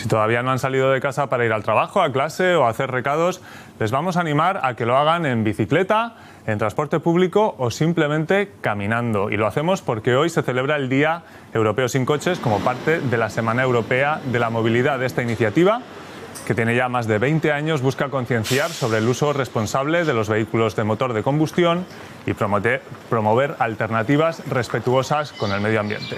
Si todavía no han salido de casa para ir al trabajo, a clase o a hacer recados, les vamos a animar a que lo hagan en bicicleta, en transporte público o simplemente caminando. Y lo hacemos porque hoy se celebra el Día Europeo sin Coches como parte de la Semana Europea de la Movilidad. Esta iniciativa, que tiene ya más de 20 años, busca concienciar sobre el uso responsable de los vehículos de motor de combustión y promover alternativas respetuosas con el medio ambiente.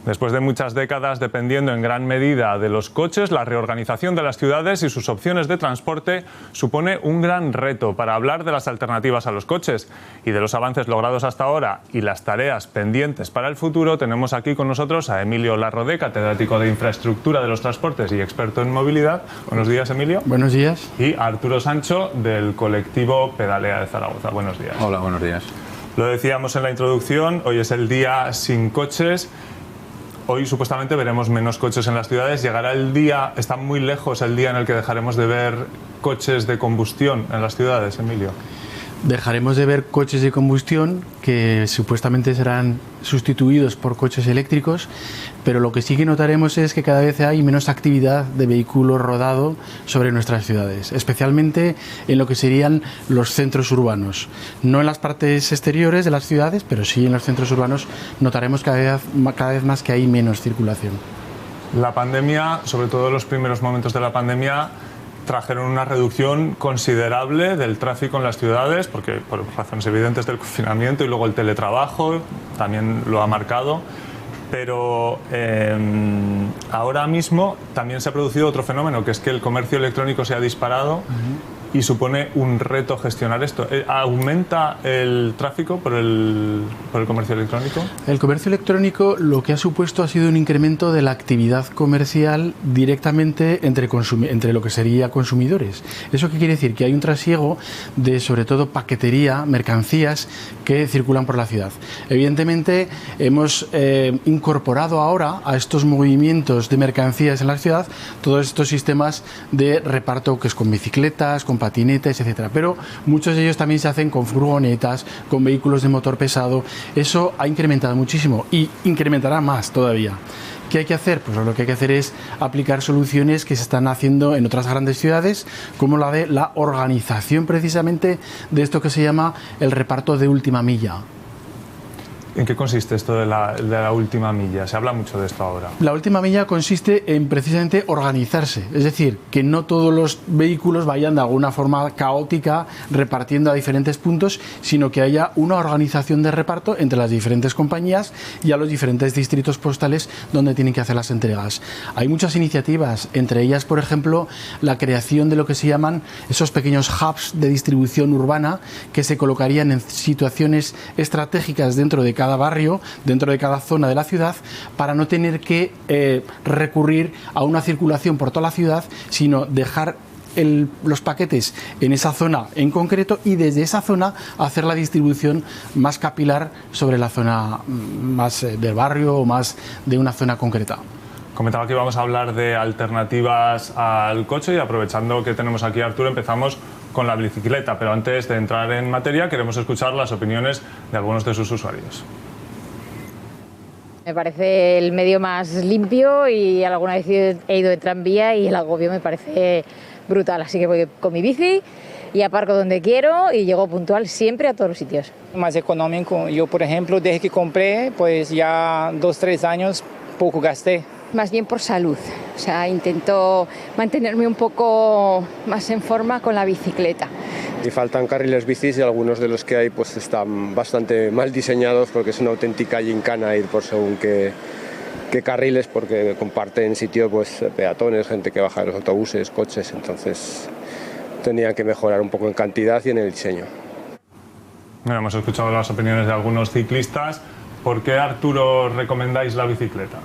Después de muchas décadas dependiendo en gran medida de los coches, la reorganización de las ciudades y sus opciones de transporte supone un gran reto. Para hablar de las alternativas a los coches y de los avances logrados hasta ahora y las tareas pendientes para el futuro, tenemos aquí con nosotros a Emilio Larrodé, catedrático de Infraestructura de los Transportes y experto en movilidad. Buenos días, Emilio. Buenos días. Y a Arturo Sancho, del colectivo Pedalea de Zaragoza. Buenos días. Hola, buenos días. Lo decíamos en la introducción, hoy es el Día sin Coches. Hoy supuestamente veremos menos coches en las ciudades. Llegará el día, está muy lejos el día en el que dejaremos de ver coches de combustión en las ciudades, Emilio. Dejaremos de ver coches de combustión que supuestamente serán sustituidos por coches eléctricos, pero lo que sí que notaremos es que cada vez hay menos actividad de vehículo rodado sobre nuestras ciudades, especialmente en lo que serían los centros urbanos. No en las partes exteriores de las ciudades, pero sí en los centros urbanos notaremos cada vez más que hay menos circulación. La pandemia, sobre todo los primeros momentos de la pandemia, trajeron una reducción considerable del tráfico en las ciudades, porque por razones evidentes del confinamiento y luego el teletrabajo también lo ha marcado. Pero ahora mismo también se ha producido otro fenómeno, que es que el comercio electrónico se ha disparado y supone un reto gestionar esto. ¿Aumenta el tráfico por el comercio electrónico? El comercio electrónico lo que ha supuesto ha sido un incremento de la actividad comercial directamente entre lo que sería consumidores. ¿Eso qué quiere decir? Que hay un trasiego de, sobre todo, paquetería, mercancías que circulan por la ciudad. Evidentemente, hemos incorporado ahora a estos movimientos de mercancías en la ciudad todos estos sistemas de reparto, que es con bicicletas, con patinetes, etcétera. Pero muchos de ellos también se hacen con furgonetas, con vehículos de motor pesado. Eso ha incrementado muchísimo y incrementará más todavía. ¿Qué hay que hacer? Pues lo que hay que hacer es aplicar soluciones que se están haciendo en otras grandes ciudades, como la de la organización precisamente de esto que se llama el reparto de última milla. ¿En qué consiste esto de la última milla? Se habla mucho de esto ahora. La última milla consiste en precisamente organizarse, es decir, que no todos los vehículos vayan de alguna forma caótica repartiendo a diferentes puntos, sino que haya una organización de reparto entre las diferentes compañías y a los diferentes distritos postales donde tienen que hacer las entregas. Hay muchas iniciativas, entre ellas, por ejemplo, la creación de lo que se llaman esos pequeños hubs de distribución urbana que se colocarían en situaciones estratégicas dentro de cada barrio, dentro de cada zona de la ciudad, para no tener que recurrir a una circulación por toda la ciudad, sino dejar los paquetes en esa zona en concreto y desde esa zona hacer la distribución más capilar sobre la zona más del barrio o más de una zona concreta. Comentaba que íbamos a hablar de alternativas al coche y aprovechando que tenemos aquí a Arturo empezamos con la bicicleta, pero antes de entrar en materia queremos escuchar las opiniones de algunos de sus usuarios. Me parece el medio más limpio y alguna vez he ido de tranvía y el agobio me parece brutal, así que voy con mi bici y aparco donde quiero y llego puntual siempre a todos los sitios. Más económico, yo por ejemplo desde que compré pues ya 2-3 años poco gasté. Más bien por salud, o sea, intento mantenerme un poco más en forma con la bicicleta. Y faltan carriles bicis y algunos de los que hay pues están bastante mal diseñados porque es una auténtica gincana ir por según qué carriles porque comparten sitio pues peatones, gente que baja de los autobuses, coches, entonces tendrían que mejorar un poco en cantidad y en el diseño. Bueno, hemos escuchado las opiniones de algunos ciclistas. ¿Por qué, Arturo, recomendáis la bicicleta?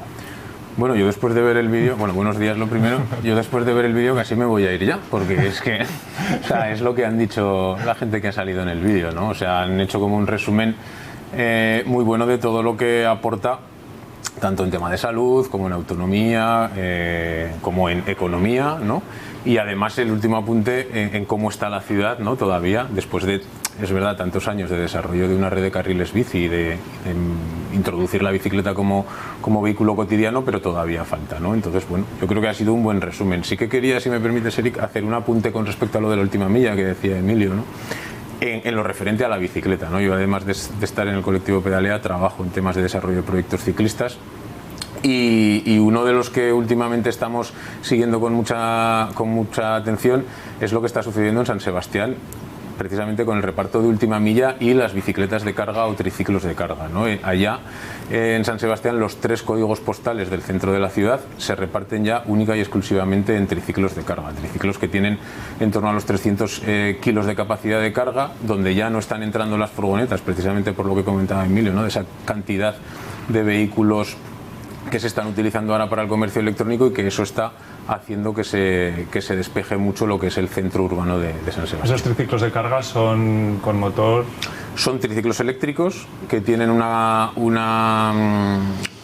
Bueno, yo después de ver el vídeo, bueno, buenos días lo primero, yo después de ver el vídeo casi me voy a ir ya, porque es que, o sea, es lo que han dicho la gente que ha salido en el vídeo, ¿no? O sea, han hecho como un resumen muy bueno de todo lo que aporta, tanto en tema de salud, como en autonomía, como en economía, ¿no? Y además el último apunte en cómo está la ciudad, ¿no? Todavía, después de, es verdad, tantos años de desarrollo de una red de carriles bici, de introducir la bicicleta como vehículo cotidiano, pero todavía falta, ¿no? Entonces, bueno, yo creo que ha sido un buen resumen. Sí que quería, si me permites, Eric, hacer un apunte con respecto a lo de la última milla que decía Emilio, ¿no? En lo referente a la bicicleta, ¿no? Yo, además de estar en el colectivo Pedalea, trabajo en temas de desarrollo de proyectos ciclistas. Y uno de los que últimamente estamos siguiendo con mucha atención es lo que está sucediendo en San Sebastián, precisamente con el reparto de última milla y las bicicletas de carga o triciclos de carga, ¿no? Allá en San Sebastián los 3 códigos postales del centro de la ciudad se reparten ya única y exclusivamente en triciclos de carga, triciclos que tienen en torno a los 300 kilos de capacidad de carga, donde ya no están entrando las furgonetas, precisamente por lo que comentaba Emilio, ¿no? De esa cantidad de vehículos que se están utilizando ahora para el comercio electrónico, y que eso está haciendo que se despeje mucho lo que es el centro urbano de San Sebastián. ¿Esos triciclos de carga son con motor? Son triciclos eléctricos que tienen una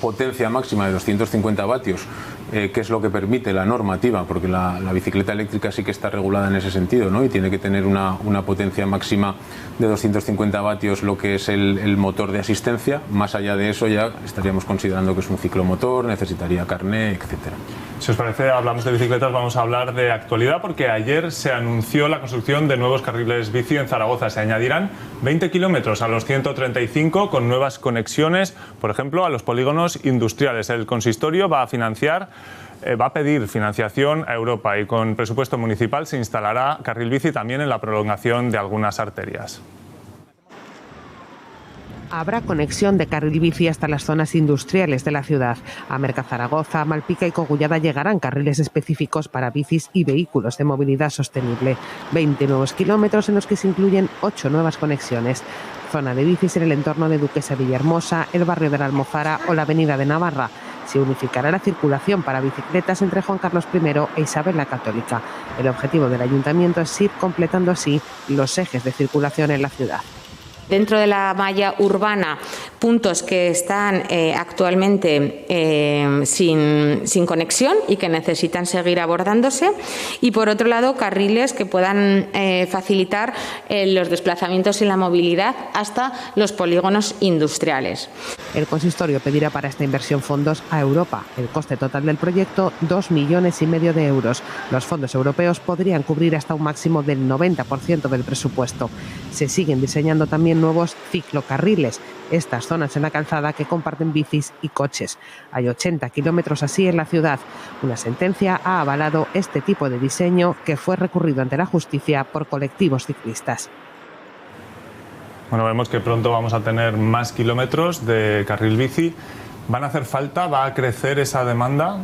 potencia máxima de 250 vatios, que es lo que permite la normativa, porque la bicicleta eléctrica sí que está regulada en ese sentido, ¿no? Y tiene que tener una potencia máxima de 250 vatios, lo que es el motor de asistencia. Más allá de eso ya estaríamos considerando que es un ciclomotor, necesitaría carné, etcétera. Si os parece, hablamos de bicicletas, vamos a hablar de actualidad, porque ayer se anunció la construcción de nuevos carriles bici en Zaragoza. Se añadirán 20 kilómetros a los 135 con nuevas conexiones, por ejemplo, a los polígonos industriales. El consistorio va a pedir financiación a Europa, y con presupuesto municipal se instalará carril bici también en la prolongación de algunas arterias. Habrá conexión de carril bici hasta las zonas industriales de la ciudad. A Mercazaragoza, Malpica y Cogullada llegarán carriles específicos para bicis y vehículos de movilidad sostenible. 20 nuevos kilómetros en los que se incluyen 8 nuevas conexiones. Zona de bicis en el entorno de Duquesa Villahermosa, el barrio de la Almozara o la avenida de Navarra. Se unificará la circulación para bicicletas entre Juan Carlos I e Isabel la Católica. El objetivo del ayuntamiento es ir completando así los ejes de circulación en la ciudad. Dentro de la malla urbana, puntos que están actualmente sin conexión y que necesitan seguir abordándose, y por otro lado carriles que puedan facilitar los desplazamientos y la movilidad hasta los polígonos industriales. El consistorio pedirá para esta inversión fondos a Europa. El coste total del proyecto, 2,5 millones de euros. Los fondos europeos podrían cubrir hasta un máximo del 90% del presupuesto. Se siguen diseñando también nuevos ciclocarriles, estas zonas en la calzada que comparten bicis y coches. Hay 80 kilómetros así en la ciudad. Una sentencia ha avalado este tipo de diseño, que fue recurrido ante la justicia por colectivos ciclistas. Bueno, vemos que pronto vamos a tener más kilómetros de carril bici. ¿Van a hacer falta? ¿Va a crecer esa demanda?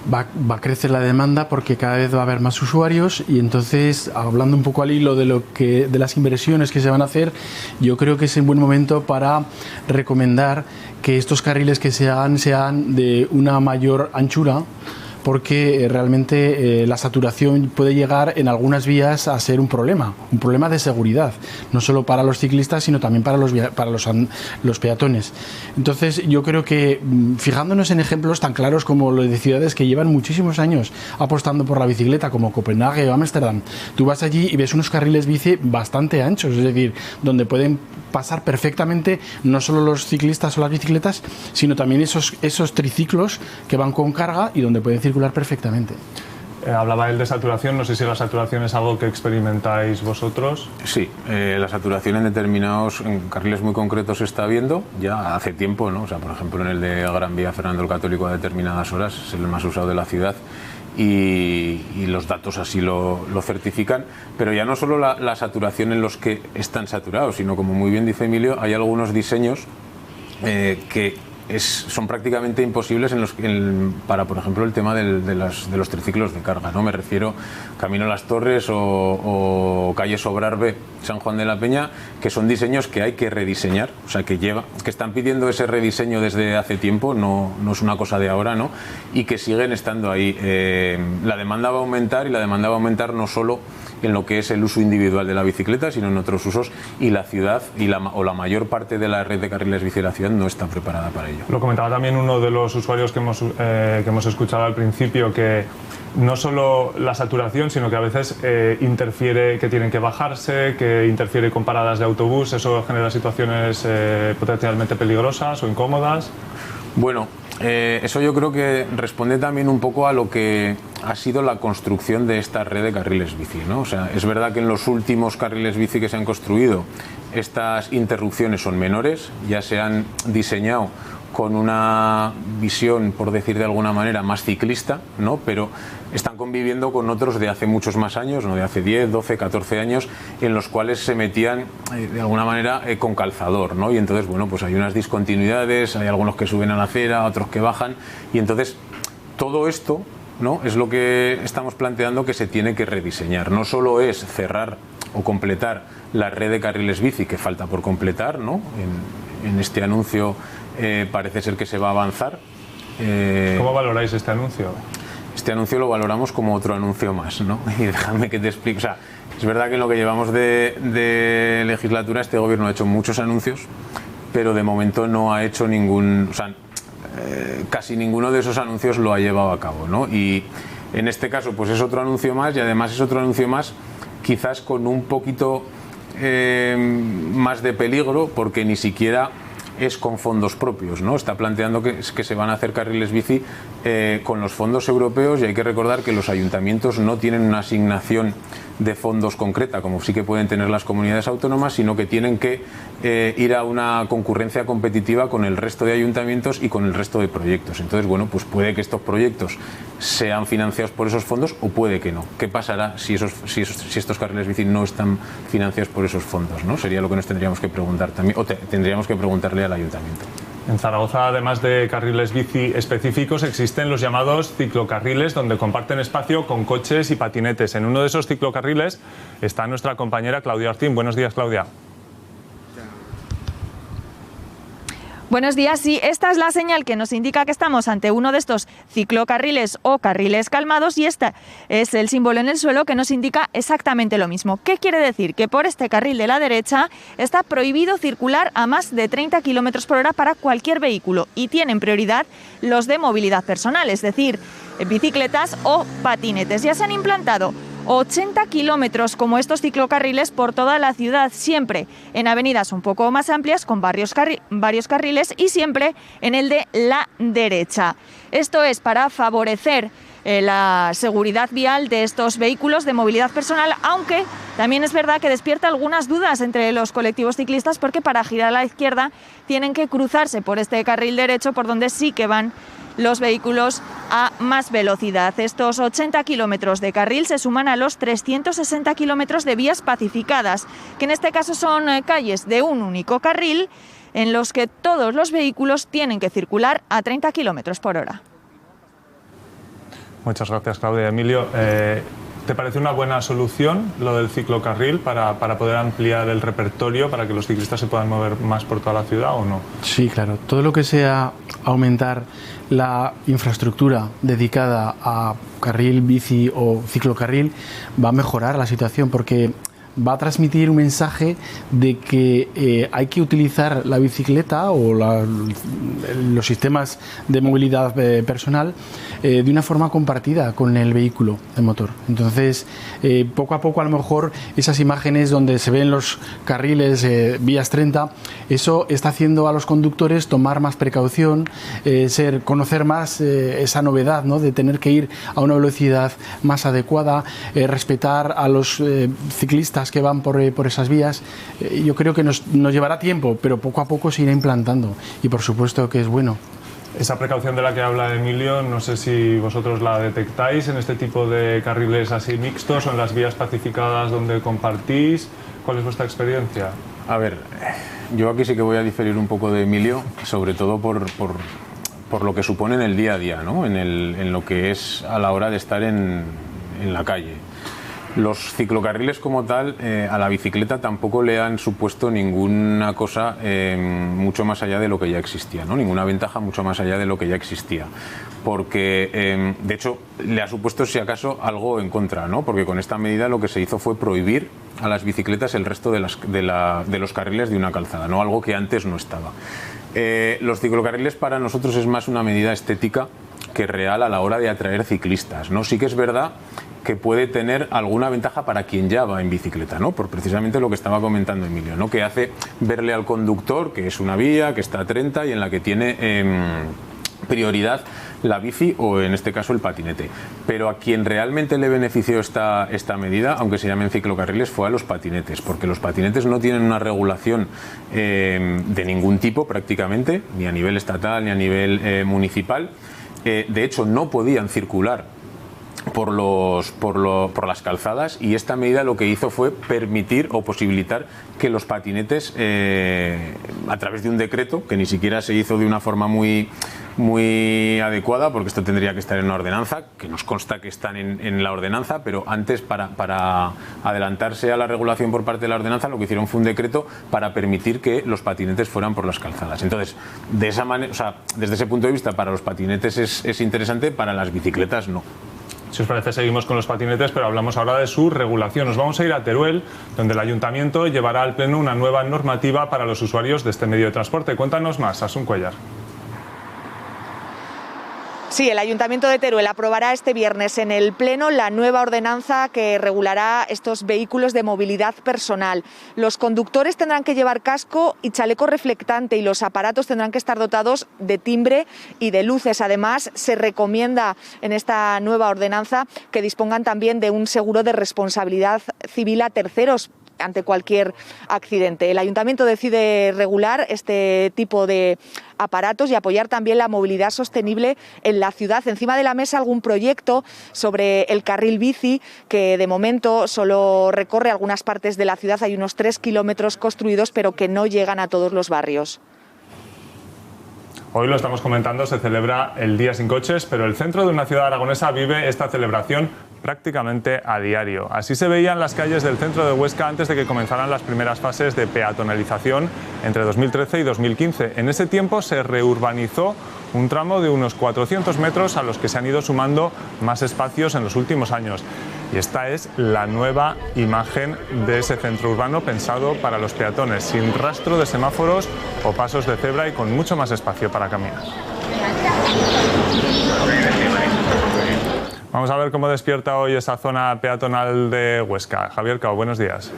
Va a crecer la demanda porque cada vez va a haber más usuarios, y entonces, hablando un poco al hilo de las inversiones que se van a hacer, yo creo que es un buen momento para recomendar que estos carriles que se hagan sean de una mayor anchura, porque realmente la saturación puede llegar en algunas vías a ser un problema de seguridad, no solo para los ciclistas, sino también para los peatones. Entonces, yo creo que, fijándonos en ejemplos tan claros como los de ciudades que llevan muchísimos años apostando por la bicicleta, como Copenhague o Ámsterdam, tú vas allí y ves unos carriles bici bastante anchos, es decir, donde pueden pasar perfectamente no solo los ciclistas o las bicicletas, sino también esos triciclos que van con carga y donde pueden circular perfectamente. Hablaba él de saturación, no sé si la saturación es algo que experimentáis vosotros. Sí, la saturación en determinados carriles muy concretos se está viendo ya hace tiempo, ¿no? O sea, por ejemplo, en el de Gran Vía Fernando el Católico a determinadas horas es el más usado de la ciudad, y los datos así lo certifican. Pero ya no solo la saturación en los que están saturados, sino, como muy bien dice Emilio, hay algunos diseños que son prácticamente imposibles para, por ejemplo, el tema de los triciclos de carga, ¿no? Me refiero Camino Las Torres o calle Sobrarbe, San Juan de la Peña, que son diseños que hay que rediseñar, o sea, que están pidiendo ese rediseño desde hace tiempo, no es una cosa de ahora, ¿no? Y que siguen estando ahí. La demanda va a aumentar, y la demanda va a aumentar no solo en lo que es el uso individual de la bicicleta, sino en otros usos, y la ciudad o la mayor parte de la red de carriles bici de la ciudad no está preparada para ello. Lo comentaba también uno de los usuarios que hemos escuchado al principio, que no solo la saturación, sino que a veces interfiere que tienen que bajarse, que interfiere con paradas de autobús, eso genera situaciones potencialmente peligrosas o incómodas. Bueno, eso yo creo que responde también un poco a lo que ha sido la construcción de esta red de carriles bici, ¿no? O sea, es verdad que en los últimos carriles bici que se han construido estas interrupciones son menores, ya se han diseñado con una visión, por decir de alguna manera, más ciclista, ¿no? Pero están conviviendo con otros de hace muchos más años, ¿no? De hace 10, 12, 14 años, en los cuales se metían de alguna manera con calzador, ¿no? Y entonces, bueno, pues hay unas discontinuidades, hay algunos que suben a la acera, otros que bajan, y entonces todo esto, ¿no? Es lo que estamos planteando que se tiene que rediseñar. No solo es cerrar o completar la red de carriles bici, que falta por completar, ¿no? En este anuncio parece ser que se va a avanzar. ¿Cómo valoráis este anuncio? Este anuncio lo valoramos como otro anuncio más, ¿no? Y déjame que te explique. O sea, es verdad que en lo que llevamos de legislatura este gobierno ha hecho muchos anuncios, pero de momento no ha hecho ningún... O sea, casi ninguno de esos anuncios lo ha llevado a cabo, ¿no? Y en este caso pues es otro anuncio más, y además es otro anuncio más quizás con un poquito más de peligro, porque ni siquiera es con fondos propios, ¿no? Está planteando que se van a hacer carriles bici con los fondos europeos, y hay que recordar que los ayuntamientos no tienen una asignación de fondos concreta, como sí que pueden tener las comunidades autónomas, sino que tienen que ir a una concurrencia competitiva con el resto de ayuntamientos y con el resto de proyectos. Entonces, bueno, pues puede que estos proyectos sean financiados por esos fondos o puede que no. ¿Qué pasará si estos carriles bici no están financiados por esos fondos, ¿no? Sería lo que nos tendríamos que preguntar también, o tendríamos que preguntarle al ayuntamiento. En Zaragoza, además de carriles bici específicos, existen los llamados ciclocarriles, donde comparten espacio con coches y patinetes. En uno de esos ciclocarriles está nuestra compañera Claudia Ortín. Buenos días, Claudia. Buenos días, sí, esta es la señal que nos indica que estamos ante uno de estos ciclocarriles o carriles calmados, y este es el símbolo en el suelo que nos indica exactamente lo mismo. ¿Qué quiere decir? Que por este carril de la derecha está prohibido circular a más de 30 km por hora para cualquier vehículo, y tienen prioridad los de movilidad personal, es decir, bicicletas o patinetes. Ya se han implantado 80 kilómetros como estos ciclocarriles por toda la ciudad, siempre en avenidas un poco más amplias con varios carriles, y siempre en el de la derecha. Esto es para favorecer la seguridad vial de estos vehículos de movilidad personal, aunque también es verdad que despierta algunas dudas entre los colectivos ciclistas, porque para girar a la izquierda tienen que cruzarse por este carril derecho, por donde sí que van los vehículos a más velocidad. Estos 80 kilómetros de carril se suman a los 360 kilómetros de vías pacificadas, que en este caso son calles de un único carril en los que todos los vehículos tienen que circular a 30 kilómetros por hora. Muchas gracias, Claudia. Emilio, ¿te parece una buena solución lo del ciclocarril para poder ampliar el repertorio, para que los ciclistas se puedan mover más por toda la ciudad, o no? Sí, claro. Todo lo que sea aumentar la infraestructura dedicada a carril bici o ciclocarril va a mejorar la situación, porque va a transmitir un mensaje de que hay que utilizar la bicicleta o los sistemas de movilidad personal de una forma compartida con el vehículo de motor. Entonces, poco a poco, a lo mejor, esas imágenes donde se ven los carriles vías 30, eso está haciendo a los conductores tomar más precaución, conocer más esa novedad, ¿no?, de tener que ir a una velocidad más adecuada, respetar a los ciclistas que van por esas vías. Yo creo que nos llevará tiempo, pero poco a poco se irá implantando, y por supuesto que es bueno. Esa precaución de la que habla Emilio, no sé si vosotros la detectáis en este tipo de carriles así mixtos o en las vías pacificadas donde compartís. ¿Cuál es vuestra experiencia? A ver, yo aquí sí que voy a diferir un poco de Emilio, sobre todo por lo que supone en el día a día, ¿no? En lo que es a la hora de estar en la calle. Los ciclocarriles como tal, a la bicicleta tampoco le han supuesto ninguna cosa mucho más allá de lo que ya existía, ¿no? Ninguna ventaja mucho más allá de lo que ya existía. Porque, de hecho, le ha supuesto, si acaso, algo en contra, ¿no? Porque con esta medida lo que se hizo fue prohibir a las bicicletas el resto de los carriles de una calzada, ¿no? Algo que antes no estaba. Los ciclocarriles para nosotros es más una medida estética que real a la hora de atraer ciclistas, ¿no? Sí que es verdad que puede tener alguna ventaja para quien ya va en bicicleta, ¿no? Por precisamente lo que estaba comentando Emilio, ¿no? Que hace verle al conductor que es una vía, que está a 30 y en la que tiene prioridad la bici o en este caso el patinete. Pero a quien realmente le benefició esta medida, aunque se llamen ciclocarriles, fue a los patinetes, porque los patinetes no tienen una regulación de ningún tipo prácticamente, ni a nivel estatal ni a nivel municipal. De hecho, no podían circular por las calzadas, y esta medida lo que hizo fue permitir o posibilitar que los patinetes, a través de un decreto que ni siquiera se hizo de una forma muy adecuada, porque esto tendría que estar en una ordenanza, que nos consta que están en la ordenanza, pero antes para adelantarse a la regulación por parte de la ordenanza, lo que hicieron fue un decreto para permitir que los patinetes fueran por las calzadas. Entonces, de esa manera, o sea, desde ese punto de vista, para los patinetes es interesante, para las bicicletas no. Si os parece, seguimos con los patinetes, pero hablamos ahora de su regulación. Nos vamos a ir a Teruel, donde el Ayuntamiento llevará al Pleno una nueva normativa para los usuarios de este medio de transporte. Cuéntanos más, Asun Cuellar. Sí, el Ayuntamiento de Teruel aprobará este viernes en el Pleno la nueva ordenanza que regulará estos vehículos de movilidad personal. Los conductores tendrán que llevar casco y chaleco reflectante, y los aparatos tendrán que estar dotados de timbre y de luces. Además, se recomienda en esta nueva ordenanza que dispongan también de un seguro de responsabilidad civil a terceros ante cualquier accidente. El Ayuntamiento decide regular este tipo de aparatos y apoyar también la movilidad sostenible en la ciudad. Encima de la mesa algún proyecto sobre el carril bici, que de momento solo recorre algunas partes de la ciudad. Hay unos 3 kilómetros construidos, pero que no llegan a todos los barrios. Hoy lo estamos comentando, se celebra el Día Sin Coches, pero el centro de una ciudad aragonesa vive esta celebración prácticamente a diario. Así se veían las calles del centro de Huesca antes de que comenzaran las primeras fases de peatonalización entre 2013 y 2015. En ese tiempo se reurbanizó un tramo de unos 400 metros a los que se han ido sumando más espacios en los últimos años. Y esta es la nueva imagen de ese centro urbano pensado para los peatones, sin rastro de semáforos o pasos de cebra y con mucho más espacio para caminar. Vamos a ver cómo despierta hoy esa zona peatonal de Huesca. Javier Cao, buenos días.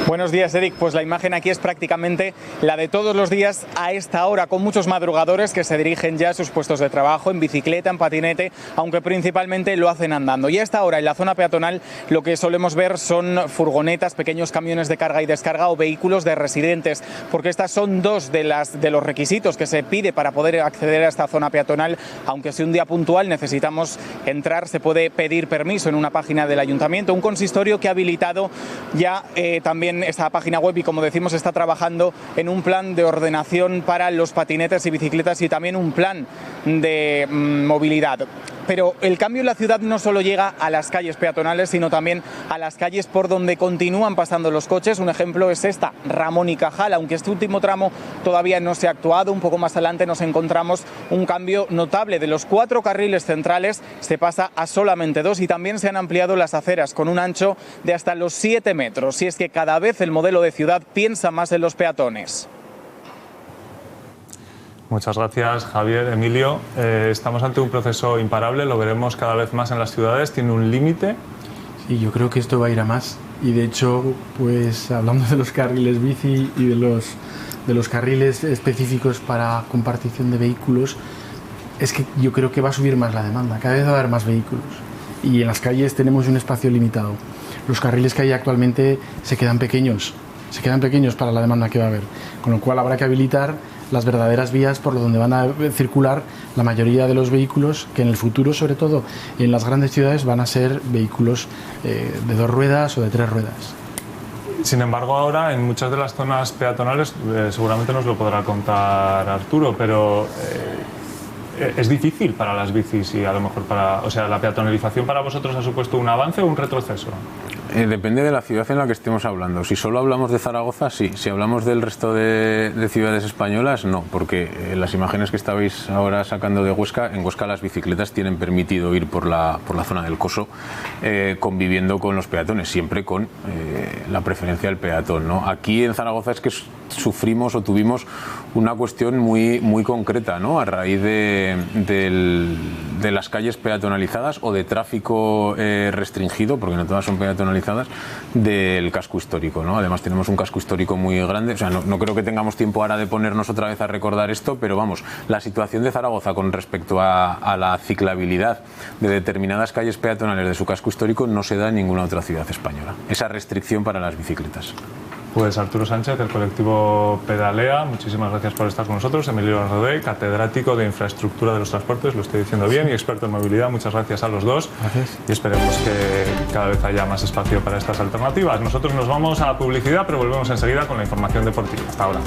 Buenos días, Eric. Pues la imagen aquí es prácticamente la de todos los días a esta hora, con muchos madrugadores que se dirigen ya a sus puestos de trabajo en bicicleta, en patinete, aunque principalmente lo hacen andando. Y a esta hora en la zona peatonal lo que solemos ver son furgonetas, pequeños camiones de carga y descarga o vehículos de residentes, porque estas son dos de los requisitos que se pide para poder acceder a esta zona peatonal. Aunque si un día puntual necesitamos entrar, se puede pedir permiso en una página del Ayuntamiento, un consistorio que ha habilitado ya también esta página web, y como decimos está trabajando en un plan de ordenación para los patinetes y bicicletas y también un plan de movilidad. Pero el cambio en la ciudad no solo llega a las calles peatonales, sino también a las calles por donde continúan pasando los coches. Un ejemplo es esta, Ramón y Cajal. Aunque este último tramo todavía no se ha actuado, un poco más adelante nos encontramos un cambio notable. De los 4 carriles centrales se pasa a solamente 2, y también se han ampliado las aceras con un ancho de hasta los 7 metros. Y es que cada vez el modelo de ciudad piensa más en los peatones. Muchas gracias, Javier. Emilio, estamos ante un proceso imparable, lo veremos cada vez más en las ciudades. ¿Tiene un límite? Sí, yo creo que esto va a ir a más. Y de hecho, pues hablando de los carriles bici y de los carriles específicos para compartición de vehículos, es que yo creo que va a subir más la demanda. Cada vez va a haber más vehículos. Y en las calles tenemos un espacio limitado. Los carriles que hay actualmente se quedan pequeños para la demanda que va a haber. Con lo cual habrá que habilitar las verdaderas vías por donde van a circular la mayoría de los vehículos, que en el futuro, sobre todo en las grandes ciudades, van a ser vehículos de 2 ruedas o de 3 ruedas. Sin embargo, ahora en muchas de las zonas peatonales, seguramente nos lo podrá contar Arturo, pero es difícil para las bicis y a lo mejor la peatonalización para vosotros ha supuesto un avance o un retroceso. Depende de la ciudad en la que estemos hablando. Si solo hablamos de Zaragoza, sí. Si hablamos del resto de ciudades españolas, no. Porque las imágenes que estabais ahora sacando de Huesca, en Huesca las bicicletas tienen permitido ir por la zona del Coso, conviviendo con los peatones, siempre con la preferencia del peatón, ¿no? Aquí en Zaragoza es que sufrimos o tuvimos una cuestión muy concreta, ¿no? A raíz de las calles peatonalizadas o de tráfico restringido, porque no todas son peatonalizadas, del casco histórico, ¿no? Además tenemos un casco histórico muy grande, o sea, no creo que tengamos tiempo ahora de ponernos otra vez a recordar esto, pero vamos, la situación de Zaragoza con respecto a la ciclabilidad de determinadas calles peatonales de su casco histórico no se da en ninguna otra ciudad española, esa restricción para las bicicletas. Pues Arturo Sánchez, del colectivo Pedalea, muchísimas gracias por estar con nosotros. Emilio Rodé, catedrático de Infraestructura de los Transportes, lo estoy diciendo bien, y experto en movilidad. Muchas gracias a los dos. Gracias. Y esperemos que cada vez haya más espacio para estas alternativas. Nosotros nos vamos a publicidad, pero volvemos enseguida con la información deportiva. Hasta ahora.